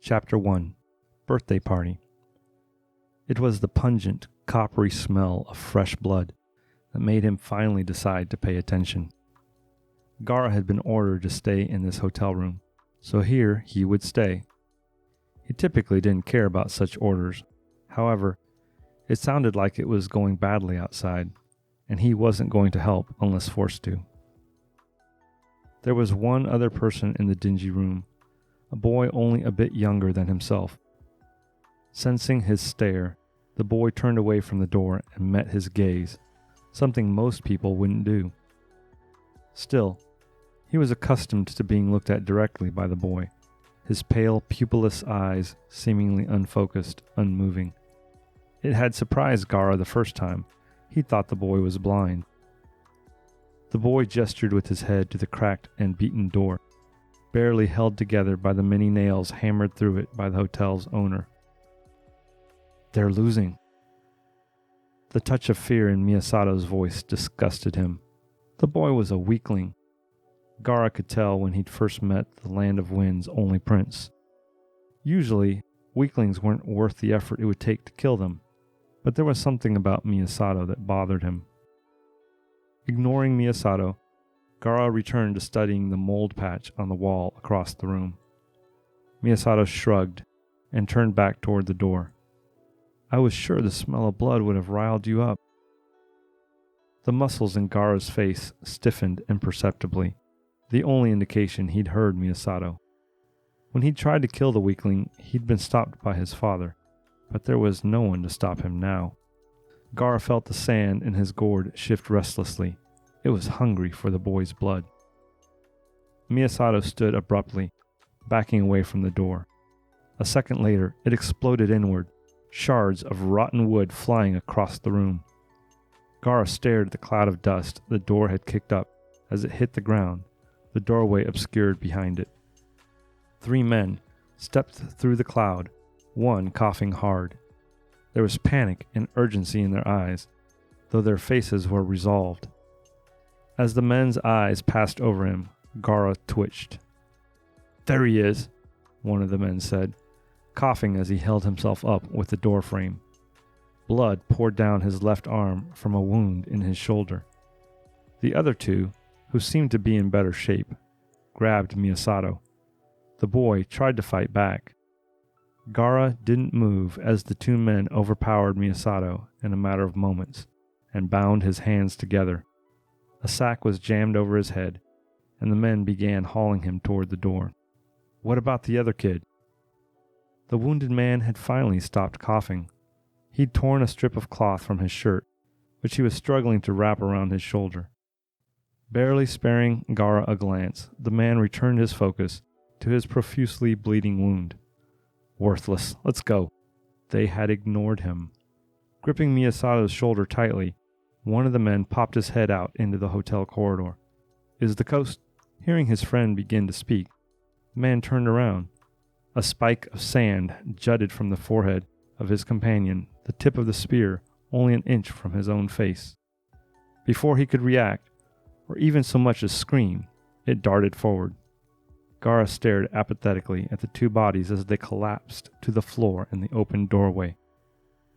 Chapter 1 Birthday Party. It was the pungent, coppery smell of fresh blood that made him finally decide to pay attention. Gaara had been ordered to stay in this hotel room, so here he would stay. He typically didn't care about such orders. However, it sounded like it was going badly outside, and he wasn't going to help unless forced to. There was one other person in the dingy room, a boy only a bit younger than himself. Sensing his stare, the boy turned away from the door and met his gaze, something most people wouldn't do. Still, he was accustomed to being looked at directly by the boy, his pale, pupilless eyes seemingly unfocused, unmoving. It had surprised Gaara the first time. He thought the boy was blind. The boy gestured with his head to the cracked and beaten door, barely held together by the many nails hammered through it by the hotel's owner. They're losing. The touch of fear in Miyasato's voice disgusted him. The boy was a weakling. Gaara could tell when he'd first met the Land of Wind's only prince. Usually, weaklings weren't worth the effort it would take to kill them, but there was something about Miyasato that bothered him. Ignoring Miyasato, Gaara returned to studying the mold patch on the wall across the room. Miyasato shrugged and turned back toward the door. I was sure the smell of blood would have riled you up. The muscles in Gaara's face stiffened imperceptibly, the only indication he'd heard Miyasato. When he'd tried to kill the weakling, he'd been stopped by his father, but there was no one to stop him now. Gaara felt the sand in his gourd shift restlessly. It was hungry for the boy's blood. Miyasato stood abruptly, backing away from the door. A second later, it exploded inward, shards of rotten wood flying across the room. Gaara stared at the cloud of dust the door had kicked up. As it hit the ground, the doorway obscured behind it. 3 men stepped through the cloud, one coughing hard. There was panic and urgency in their eyes, though their faces were resolved. As the men's eyes passed over him, Gaara twitched. There he is, one of the men said, coughing as he held himself up with the doorframe. Blood poured down his left arm from a wound in his shoulder. The other 2, who seemed to be in better shape, grabbed Miyasato. The boy tried to fight back. Gaara didn't move as the 2 men overpowered Miyasato in a matter of moments and bound his hands together. A sack was jammed over his head, and the men began hauling him toward the door. What about the other kid? The wounded man had finally stopped coughing. He'd torn a strip of cloth from his shirt, which he was struggling to wrap around his shoulder. Barely sparing Gaara a glance, the man returned his focus to his profusely bleeding wound. Worthless, let's go. They had ignored him. Gripping Miyasato's shoulder tightly, one of the men popped his head out into the hotel corridor. Is the coast? Hearing his friend begin to speak, the man turned around. A spike of sand jutted from the forehead of his companion, the tip of the spear only an inch from his own face. Before he could react, or even so much as scream, it darted forward. Gaara stared apathetically at the 2 bodies as they collapsed to the floor in the open doorway.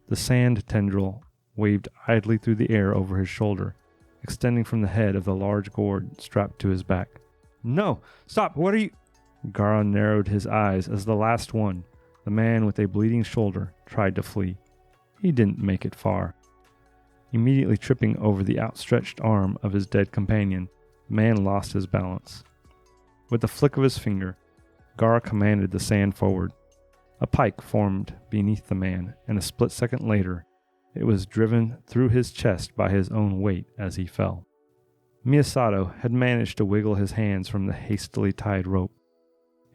The sand tendril waved idly through the air over his shoulder, extending from the head of the large gourd strapped to his back. No! Stop! What are you... Gaara narrowed his eyes as the last one, the man with a bleeding shoulder, tried to flee. He didn't make it far. Immediately tripping over the outstretched arm of his dead companion, the man lost his balance. With a flick of his finger, Gaara commanded the sand forward. A pike formed beneath the man, and a split second later, it was driven through his chest by his own weight as he fell. Miyasato had managed to wiggle his hands from the hastily tied rope,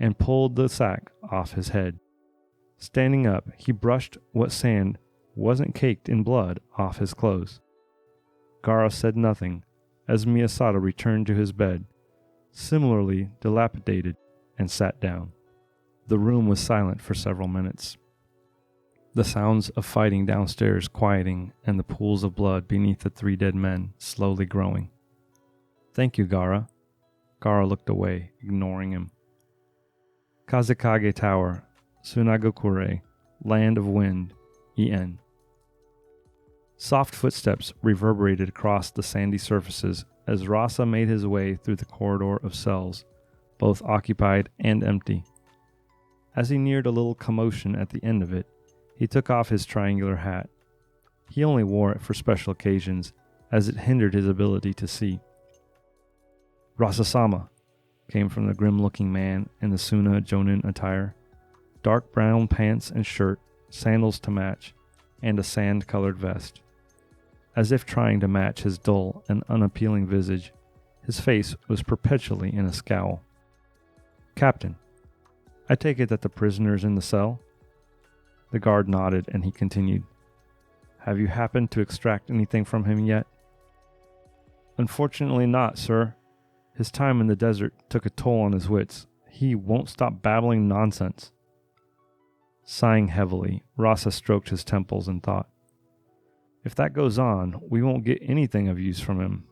and pulled the sack off his head. Standing up, he brushed what sand wasn't caked in blood off his clothes. Gaara said nothing as Miyasato returned to his bed, similarly dilapidated, and sat down. The room was silent for several minutes, the sounds of fighting downstairs quieting and the pools of blood beneath the 3 dead men slowly growing. Thank you, Gaara. Gaara looked away, ignoring him. Kazekage Tower Sunagokure, Land of Wind, En. Soft footsteps reverberated across the sandy surfaces as Rasa made his way through the corridor of cells, both occupied and empty. As he neared a little commotion at the end of it, he took off his triangular hat. He only wore it for special occasions, as it hindered his ability to see. "Rasa-sama," came from the grim-looking man in the Suna Jonin attire. Dark brown pants and shirt, sandals to match, and a sand-colored vest. As if trying to match his dull and unappealing visage, his face was perpetually in a scowl. "Captain, I take it that the prisoner's in the cell?" The guard nodded, and he continued. "Have you happened to extract anything from him yet?" "Unfortunately not, sir. His time in the desert took a toll on his wits. He won't stop babbling nonsense." Sighing heavily, Rasa stroked his temples and thought, "If that goes on, we won't get anything of use from him.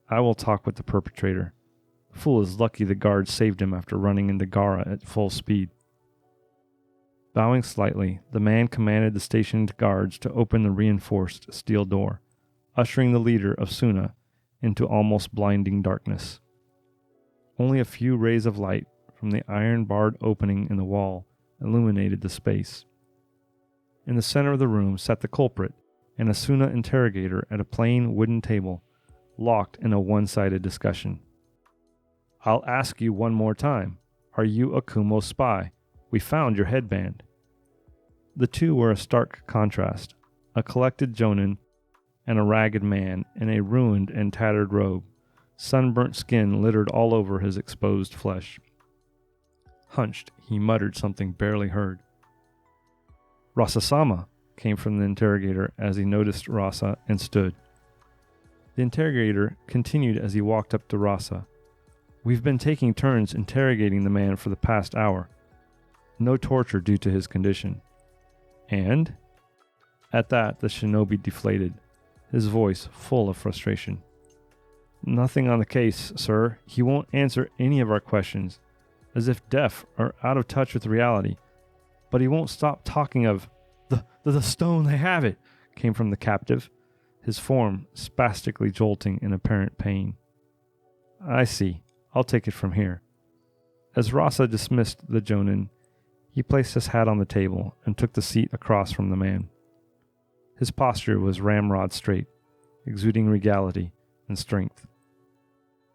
I will talk with the perpetrator. The fool is lucky the guard saved him after running into Gaara at full speed." Bowing slightly, the man commanded the stationed guards to open the reinforced steel door, ushering the leader of Suna into almost blinding darkness. Only a few rays of light from the iron-barred opening in the wall illuminated the space. In the center of the room sat the culprit and a Suna interrogator at a plain wooden table, locked in a one-sided discussion. "I'll ask you one more time. Are you a Kumo spy? We found your headband." The two were a stark contrast, a collected jonin and a ragged man in a ruined and tattered robe, sunburnt skin littered all over his exposed flesh. Hunched, he muttered something barely heard. "Rasa-sama," came from the interrogator as he noticed Rasa and stood. The interrogator continued as he walked up to Rasa. "We've been taking turns interrogating the man for the past hour. No torture due to his condition." "And?" At that, the shinobi deflated, his voice full of frustration. "Nothing on the case, sir. He won't answer any of our questions, as if deaf or out of touch with reality. But he won't stop talking of the stone. They have it," came from the captive, his form spastically jolting in apparent pain. "I see. I'll take it from here." As Rasa dismissed the jonin, he placed his hat on the table and took the seat across from the man. His posture was ramrod straight, exuding regality and strength.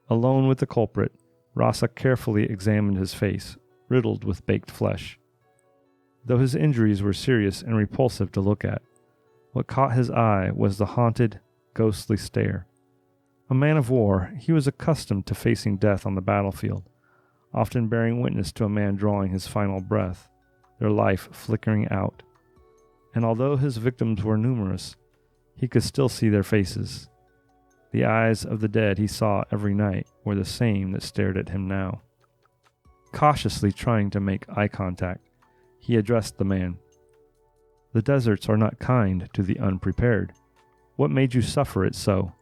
Alone with the culprit, Rasa carefully examined his face, riddled with baked flesh. Though his injuries were serious and repulsive to look at, what caught his eye was the haunted, ghostly stare. A man of war, he was accustomed to facing death on the battlefield, often bearing witness to a man drawing his final breath, their life flickering out. And although his victims were numerous, he could still see their faces. The eyes of the dead he saw every night were the same that stared at him now. Cautiously trying to make eye contact, he addressed the man. "The deserts are not kind to the unprepared. What made you suffer it so?"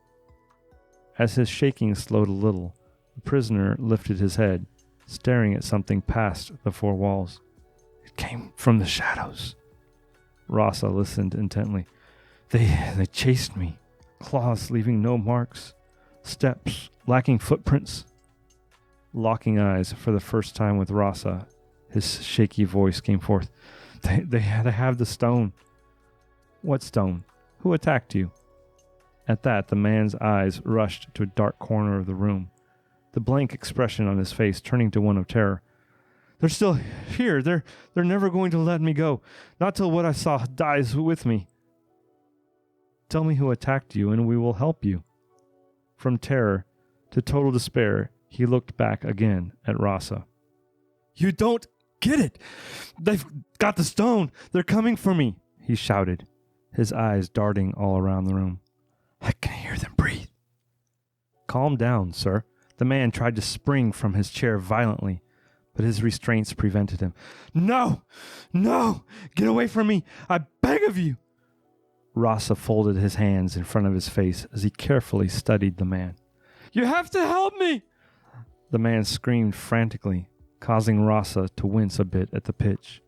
As his shaking slowed a little, the prisoner lifted his head, staring at something past the four walls. "It came from the shadows." Rasa listened intently. They chased me, claws leaving no marks, steps lacking footprints." Locking eyes for the first time with Rasa, his shaky voice came forth. They had to have the stone." "What stone? Who attacked you?" At that, the man's eyes rushed to a dark corner of the room, the blank expression on his face turning to one of terror. "They're still here. They're never going to let me go. Not till what I saw dies with me." "Tell me who attacked you, and we will help you." From terror to total despair, he looked back again at Rasa. "You don't get it! They've got the stone! They're coming for me!" he shouted, his eyes darting all around the room. "I can hear them breathe." "Calm down, sir." The man tried to spring from his chair violently, but his restraints prevented him. No! Get away from me! I beg of you!" Rasa folded his hands in front of his face as he carefully studied the man. "You have to help me!" The man screamed frantically, causing Rasa to wince a bit at the pitch.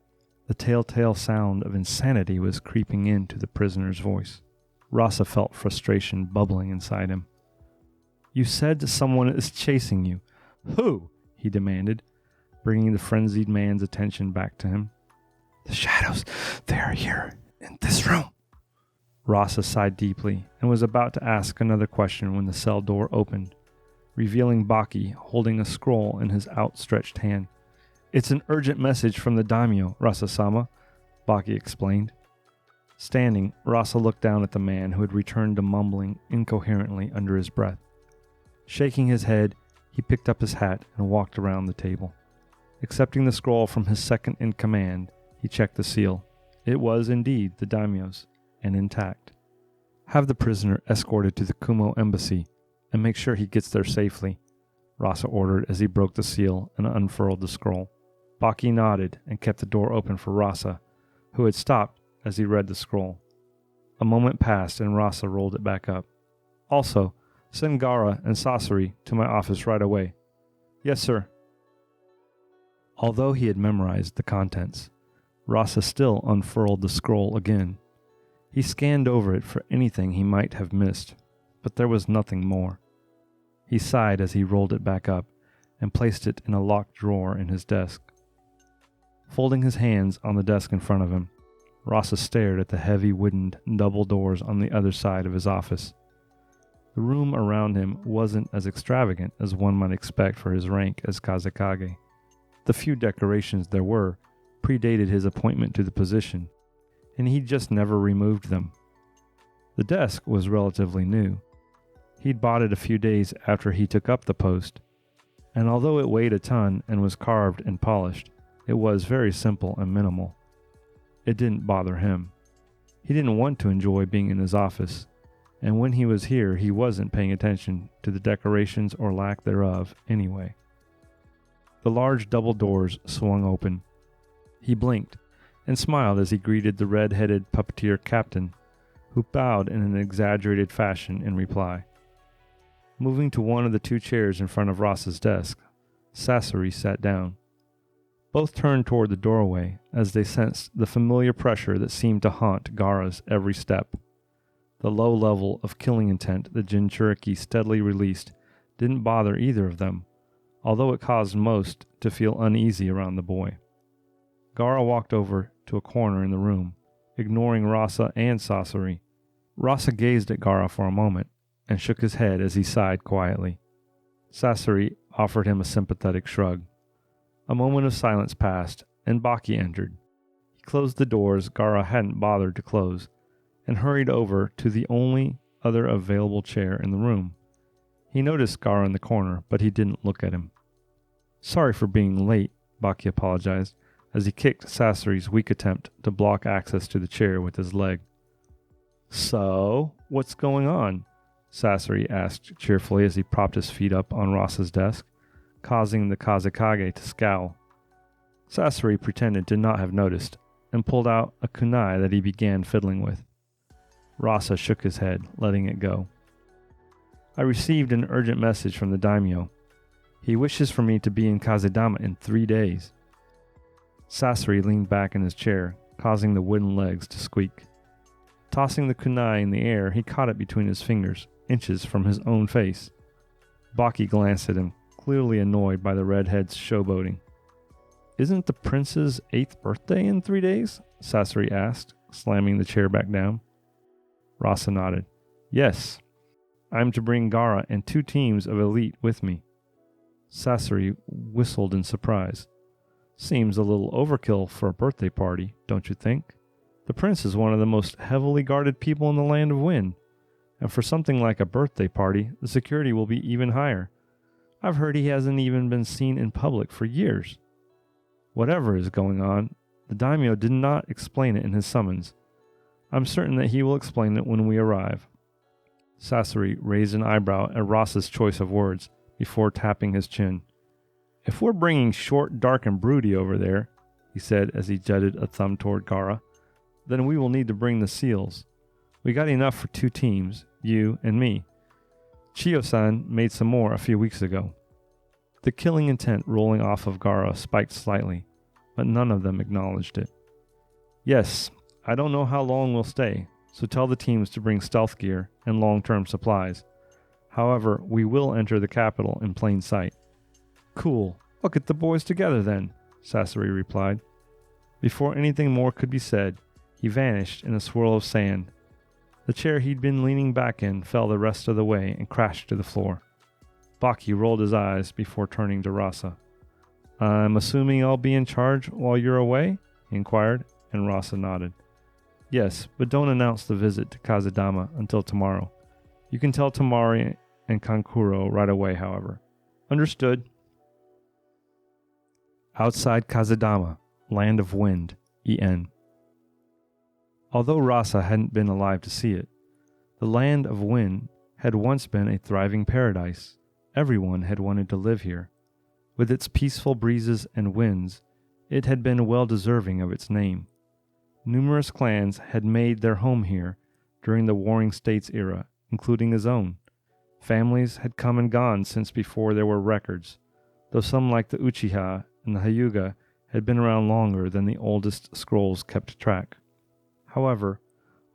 The telltale sound of insanity was creeping into the prisoner's voice. Rasa felt frustration bubbling inside him. "You said someone is chasing you. Who?" he demanded, bringing the frenzied man's attention back to him. "The shadows, they are here, in this room." Rasa sighed deeply and was about to ask another question when the cell door opened, revealing Baki holding a scroll in his outstretched hand. "It's an urgent message from the Daimyō, Rasa-sama," Baki explained. Standing, Rasa looked down at the man who had returned to mumbling incoherently under his breath. Shaking his head, he picked up his hat and walked around the table. Accepting the scroll from his second in command, he checked the seal. It was indeed the Daimyō's, and intact. "Have the prisoner escorted to the Kumo embassy, and make sure he gets there safely," Rasa ordered as he broke the seal and unfurled the scroll. Baki nodded and kept the door open for Rasa, who had stopped as he read the scroll. A moment passed and Rasa rolled it back up. "Also, send Gaara and Sasori to my office right away." "Yes, sir." Although he had memorized the contents, Rasa still unfurled the scroll again. He scanned over it for anything he might have missed, but there was nothing more. He sighed as he rolled it back up and placed it in a locked drawer in his desk. Folding his hands on the desk in front of him, Rasa stared at the heavy wooden double doors on the other side of his office. The room around him wasn't as extravagant as one might expect for his rank as Kazekage. The few decorations there were predated his appointment to the position, and he just never removed them. The desk was relatively new. He'd bought it a few days after he took up the post, and although it weighed a ton and was carved and polished, it was very simple and minimal. It didn't bother him. He didn't want to enjoy being in his office, and when he was here he wasn't paying attention to the decorations or lack thereof anyway. The large double doors swung open. He blinked and smiled as he greeted the red-headed puppeteer captain, who bowed in an exaggerated fashion in reply. Moving to one of the two chairs in front of Rasa's desk, Sasori sat down. Both turned toward the doorway as they sensed the familiar pressure that seemed to haunt Gaara's every step. The low level of killing intent the Jinchuriki steadily released didn't bother either of them, although it caused most to feel uneasy around the boy. Gaara walked over to a corner in the room, ignoring Rasa and Sasori. Rasa gazed at Gaara for a moment and shook his head as he sighed quietly. Sasori offered him a sympathetic shrug. A moment of silence passed, and Baki entered. He closed the doors Gaara hadn't bothered to close, and hurried over to the only other available chair in the room. He noticed Gaara in the corner, but he didn't look at him. "Sorry for being late," Baki apologized, as he kicked Sasori's weak attempt to block access to the chair with his leg. "So, what's going on?" Sasori asked cheerfully as he propped his feet up on Rasa's desk, causing the Kazekage to scowl. Sasori pretended to not have noticed, and pulled out a kunai that he began fiddling with. Rasa shook his head, letting it go. "I received an urgent message from the Daimyō. He wishes for me to be in Kazedama in 3 days. Sasori leaned back in his chair, causing the wooden legs to squeak. Tossing the kunai in the air, he caught it between his fingers, inches from his own face. Baki glanced at him, clearly annoyed by the redhead's showboating. "Isn't the prince's 8th birthday in 3 days?" Sasori asked, slamming the chair back down. Rasa nodded. "Yes. I'm to bring Gaara and 2 teams of elite with me." Sasori whistled in surprise. "Seems a little overkill for a birthday party, don't you think? The prince is one of the most heavily guarded people in the land of Wind, and for something like a birthday party, the security will be even higher. I've heard he hasn't even been seen in public for years. Whatever is going on, the Daimyō did not explain it in his summons. I'm certain that he will explain it when we arrive." Sasori raised an eyebrow at Rasa's choice of words before tapping his chin. "If we're bringing short, dark, and broody over there," he said as he jutted a thumb toward Gaara, "then we will need to bring the seals. We got enough for 2 teams, you and me. Chiyo-san made some more a few weeks ago." The killing intent rolling off of Gaara spiked slightly, but none of them acknowledged it. Yes, I don't know how long we'll stay, so tell the teams to bring stealth gear and long-term supplies. However, we will enter the capital in plain sight. Cool. I'll get the boys together then, Sasori replied. Before anything more could be said, he vanished in a swirl of sand. The chair he'd been leaning back in fell the rest of the way and crashed to the floor. Baki rolled his eyes before turning to Rasa. I'm assuming I'll be in charge while you're away? He inquired, and Rasa nodded. Yes, but don't announce the visit to Kazedama until tomorrow. You can tell Tamari and Kankuro right away, however. Understood. Outside Kazedama, Land of Wind, EN. Although Rasa hadn't been alive to see it, the Land of Wind had once been a thriving paradise. Everyone had wanted to live here. With its peaceful breezes and winds, it had been well deserving of its name. Numerous clans had made their home here during the Warring States era, including his own. Families had come and gone since before there were records, though some like the Uchiha and the Hyuga had been around longer than the oldest scrolls kept track. However,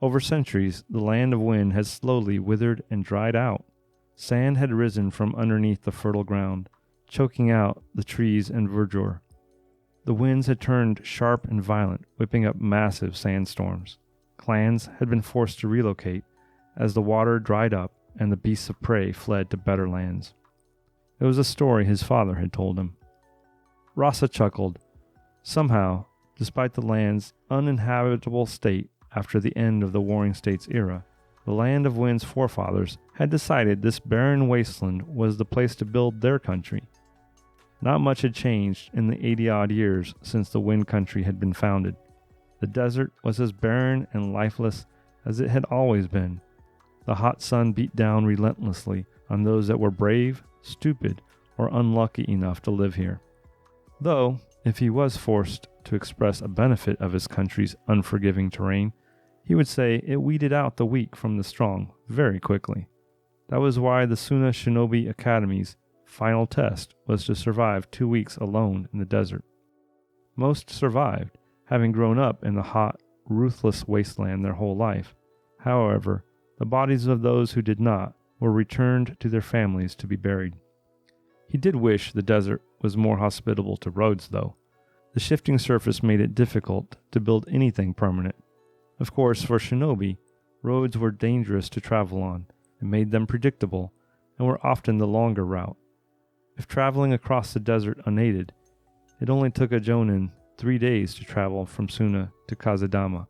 over centuries, the Land of Wind had slowly withered and dried out. Sand had risen from underneath the fertile ground, choking out the trees and verdure. The winds had turned sharp and violent, whipping up massive sandstorms. Clans had been forced to relocate as the water dried up and the beasts of prey fled to better lands. It was a story his father had told him. Rasa chuckled. Somehow, despite the land's uninhabitable state after the end of the Warring States era, the Land of Wind's forefathers had decided this barren wasteland was the place to build their country. Not much had changed in the 80-odd years since the Wind Country had been founded. The desert was as barren and lifeless as it had always been. The hot sun beat down relentlessly on those that were brave, stupid, or unlucky enough to live here. Though, if he was forced to express a benefit of his country's unforgiving terrain, he would say it weeded out the weak from the strong very quickly. That was why the Suna Shinobi Academy's final test was to survive 2 weeks alone in the desert. Most survived, having grown up in the hot, ruthless wasteland their whole life. However, the bodies of those who did not were returned to their families to be buried. He did wish the desert was more hospitable to roads, though. The shifting surface made it difficult to build anything permanent. Of course, for Shinobi, roads were dangerous to travel on and made them predictable and were often the longer route. If traveling across the desert unaided, it only took a Jonin 3 days to travel from Suna to Kazedama.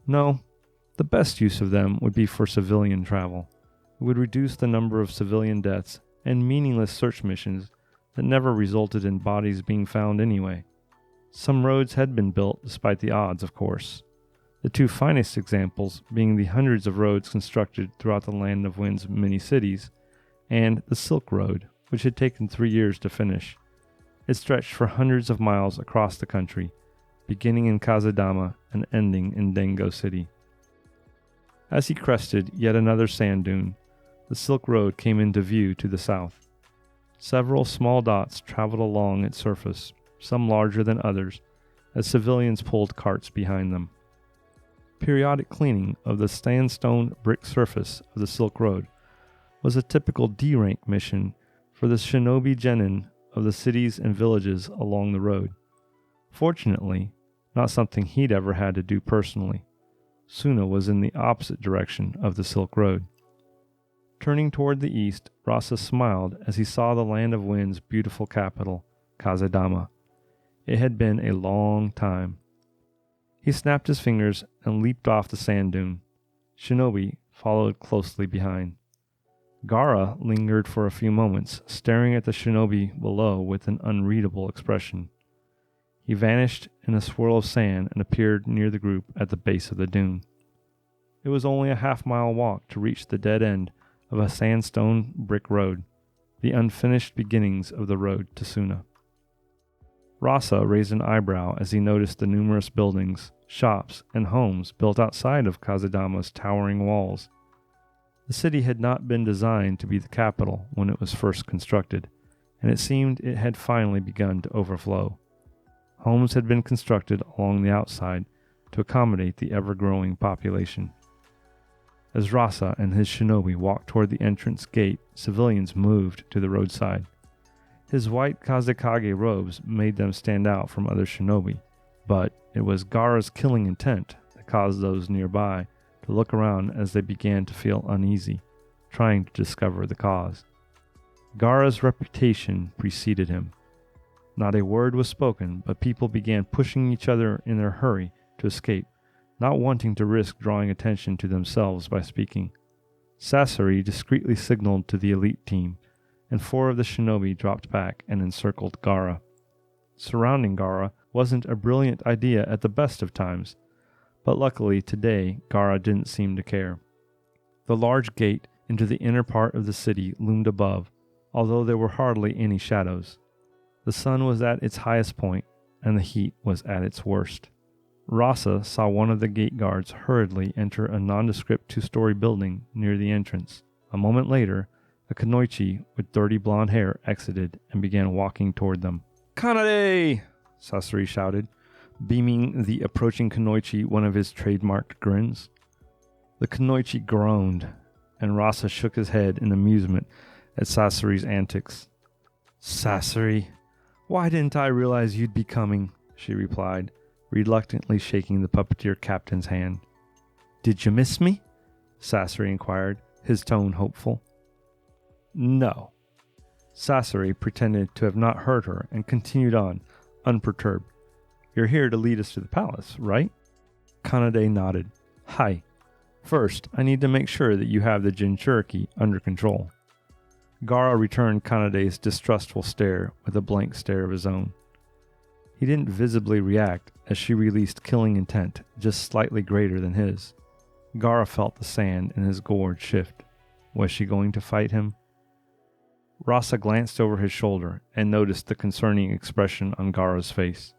No, the best use of them would be for civilian travel. It would reduce the number of civilian deaths and meaningless search missions that never resulted in bodies being found anyway. Some roads had been built despite the odds, of course. The 2 finest examples being the hundreds of roads constructed throughout the Land of Wind's many cities, and the Silk Road, which had taken 3 years to finish. It stretched for hundreds of miles across the country, beginning in Kazedama and ending in Dengo City. As he crested yet another sand dune, the Silk Road came into view to the south. Several small dots traveled along its surface, some larger than others, as civilians pulled carts behind them. Periodic cleaning of the sandstone brick surface of the Silk Road was a typical D-rank mission for the Shinobi Genin of the cities and villages along the road. Fortunately, not something he'd ever had to do personally. Suna was in the opposite direction of the Silk Road. Turning toward the east, Rasa smiled as he saw the Land of Wind's beautiful capital, Kazedama. It had been a long time. He snapped his fingers and leaped off the sand dune. Shinobi followed closely behind. Gaara lingered for a few moments, staring at the shinobi below with an unreadable expression. He vanished in a swirl of sand and appeared near the group at the base of the dune. It was only a half-mile walk to reach the dead end of a sandstone brick road, the unfinished beginnings of the road to Suna. Rasa raised an eyebrow as he noticed the numerous buildings, shops, and homes built outside of Kazedama's towering walls. The city had not been designed to be the capital when it was first constructed, and it seemed it had finally begun to overflow. Homes had been constructed along the outside, to accommodate the ever-growing population. As Rasa and his shinobi walked toward the entrance gate, civilians moved to the roadside. His white kazekage robes made them stand out from other shinobi, but it was Gaara's killing intent that caused those nearby to look around as they began to feel uneasy, trying to discover the cause. Gaara's reputation preceded him. Not a word was spoken, but people began pushing each other in their hurry to escape, not wanting to risk drawing attention to themselves by speaking. Sasori discreetly signaled to the elite team, and 4 of the shinobi dropped back and encircled Gaara. Surrounding Gaara wasn't a brilliant idea at the best of times, but luckily today Gaara didn't seem to care. The large gate into the inner part of the city loomed above, although there were hardly any shadows. The sun was at its highest point, and the heat was at its worst. Rasa saw one of the gate guards hurriedly enter a nondescript 2-story building near the entrance. A moment later, a kunoichi with dirty blonde hair exited and began walking toward them. "Kanade!" Sasori shouted, beaming the approaching kunoichi one of his trademarked grins. The kunoichi groaned, and Rasa shook his head in amusement at Sasori's antics. "Sasori, why didn't I realize you'd be coming?" she replied, reluctantly shaking the puppeteer captain's hand. "Did you miss me?" Sasori inquired, his tone hopeful. "No." Sasori pretended to have not heard her and continued on, unperturbed. "You're here to lead us to the palace, right?" Kanade nodded. "Hi. First, I need to make sure that you have the Jinchuriki under control." Gaara returned Kanade's distrustful stare with a blank stare of his own. He didn't visibly react as she released killing intent just slightly greater than his. Gaara felt the sand in his gorge shift. Was she going to fight him? Rasa glanced over his shoulder and noticed the concerning expression on Gaara's face.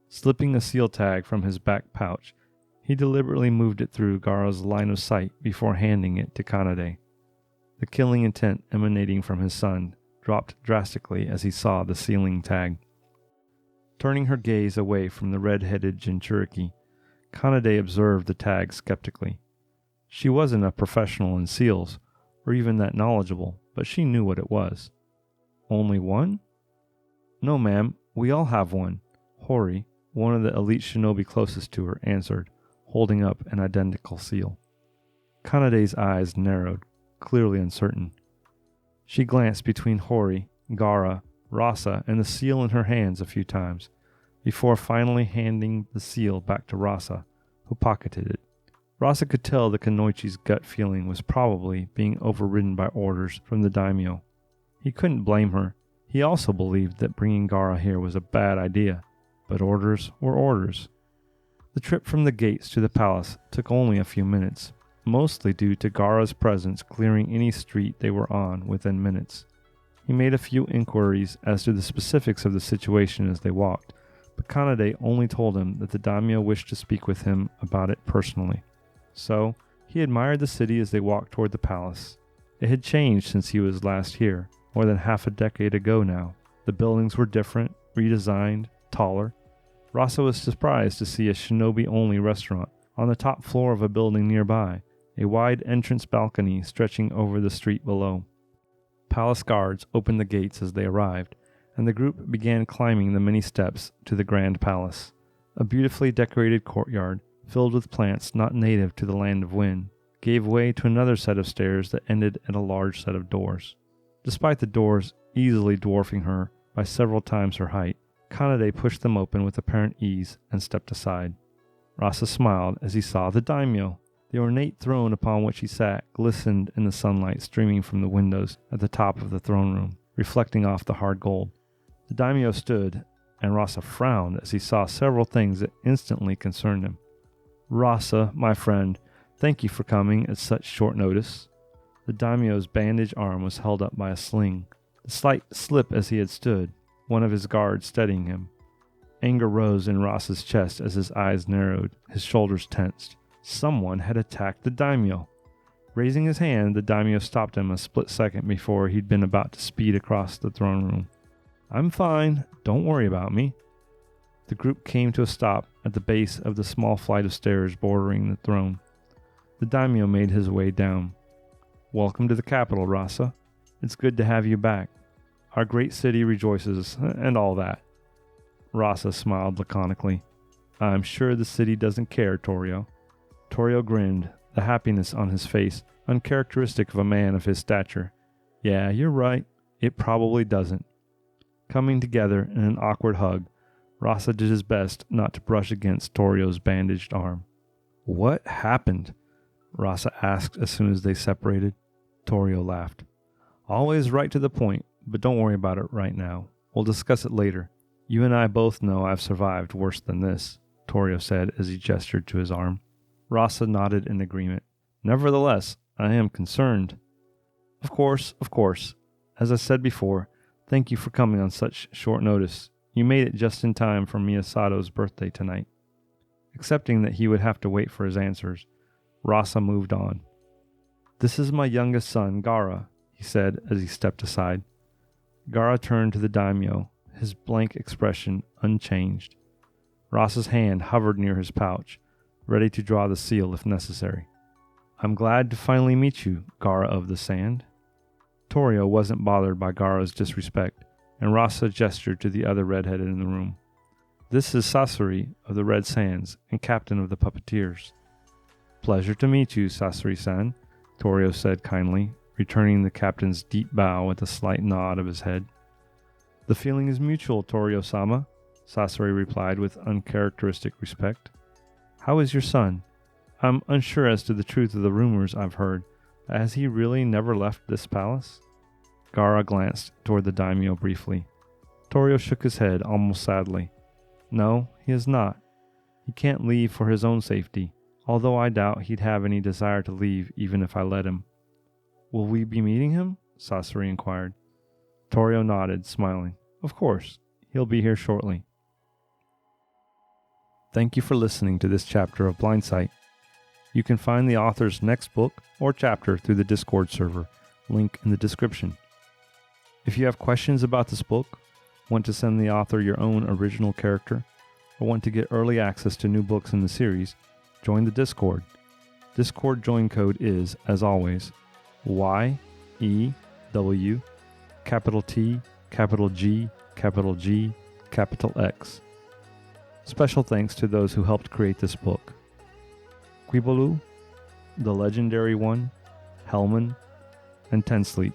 Slipping a seal tag from his back pouch, he deliberately moved it through Gaara's line of sight before handing it to Kanade. The killing intent emanating from his son dropped drastically as he saw the sealing tag. Turning her gaze away from the red-headed Jinchuriki, Kanade observed the tag skeptically. She wasn't a professional in seals, or even that knowledgeable, but she knew what it was. "Only one?" "No, ma'am, we all have one," Hori, one of the elite shinobi closest to her, answered, holding up an identical seal. Kanade's eyes narrowed, clearly uncertain. She glanced between Hori, Gaara, Rasa, and the seal in her hands a few times, before finally handing the seal back to Rasa, who pocketed it. Rasa could tell the kunoichi's gut feeling was probably being overridden by orders from the Daimyō. He couldn't blame her. He also believed that bringing Gaara here was a bad idea, but orders were orders. The trip from the gates to the palace took only a few minutes, mostly due to Gaara's presence clearing any street they were on within minutes. He made a few inquiries as to the specifics of the situation as they walked, but Kanade only told him that the Daimyō wished to speak with him about it personally. So, he admired the city as they walked toward the palace. It had changed since he was last here, more than half a decade ago now. The buildings were different, redesigned, taller. Rasa was surprised to see a shinobi-only restaurant on the top floor of a building nearby, a wide entrance balcony stretching over the street below. Palace guards opened the gates as they arrived, and the group began climbing the many steps to the grand palace, a beautifully decorated courtyard filled with plants not native to the land of wind, gave way to another set of stairs that ended at a large set of doors. Despite the doors easily dwarfing her by several times her height, Kanade pushed them open with apparent ease and stepped aside. Rasa smiled as he saw the Daimyō. The ornate throne upon which he sat glistened in the sunlight streaming from the windows at the top of the throne room, reflecting off the hard gold. The Daimyō stood, and Rasa frowned as he saw several things that instantly concerned him. "Rasa, my friend, thank you for coming at such short notice." The Daimyo's bandaged arm was held up by a sling. The slight slip as he had stood, one of his guards steadying him. Anger rose in Rasa's chest as his eyes narrowed, his shoulders tensed. Someone had attacked the Daimyō. Raising his hand, the Daimyō stopped him a split second before he'd been about to speed across the throne room. "I'm fine. Don't worry about me." The group came to a stop at the base of the small flight of stairs bordering the throne. The Daimyō made his way down. "Welcome to the capital, Rasa. It's good to have you back. Our great city rejoices, and all that." Rasa smiled laconically. "I'm sure the city doesn't care, Torio." Torio grinned, the happiness on his face uncharacteristic of a man of his stature. "Yeah, you're right. It probably doesn't." Coming together in an awkward hug, Rasa did his best not to brush against Torio's bandaged arm. "What happened?" Rasa asked as soon as they separated. Torio laughed. "Always right to the point, but don't worry about it right now. We'll discuss it later. You and I both know I've survived worse than this," Torio said as he gestured to his arm. Rasa nodded in agreement. "Nevertheless, I am concerned." Of course. As I said before, thank you for coming on such short notice. You made it just in time for Miyasato's birthday tonight." Accepting that he would have to wait for his answers, Rasa moved on. "This is my youngest son, Gaara," he said as he stepped aside. Gaara turned to the Daimyō, his blank expression unchanged. Rasa's hand hovered near his pouch, ready to draw the seal if necessary. "I'm glad to finally meet you, Gaara of the Sand." Torio wasn't bothered by Gaara's disrespect, and Rasa gestured to the other redheaded in the room. "This is Sasori of the Red Sands and captain of the puppeteers." "Pleasure to meet you, Sasori-san," Torio said kindly, returning the captain's deep bow with a slight nod of his head. "The feeling is mutual, Torio-sama," Sasori replied with uncharacteristic respect. "How is your son? I'm unsure as to the truth of the rumors I've heard. Has he really never left this palace?" Gaara glanced toward the Daimyō briefly. Torio shook his head almost sadly. "No, he has not. He can't leave for his own safety, although I doubt he'd have any desire to leave even if I let him." "Will we be meeting him?" Sasori inquired. Torio nodded, smiling. "Of course. He'll be here shortly." Thank you for listening to this chapter of Blindsight. You can find the author's next book or chapter through the Discord server, link in the description. If you have questions about this book, want to send the author your own original character, or want to get early access to new books in the series, join the Discord. Discord join code is, as always, YEW, capital T, capital G, capital G, capital X. Special thanks to those who helped create this book: Quibolu, the Legendary One, Hellman, and Tensleep.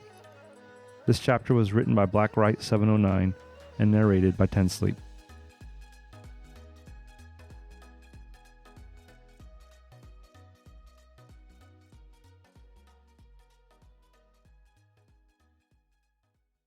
This chapter was written by Blackwright709 and narrated by Tensleep.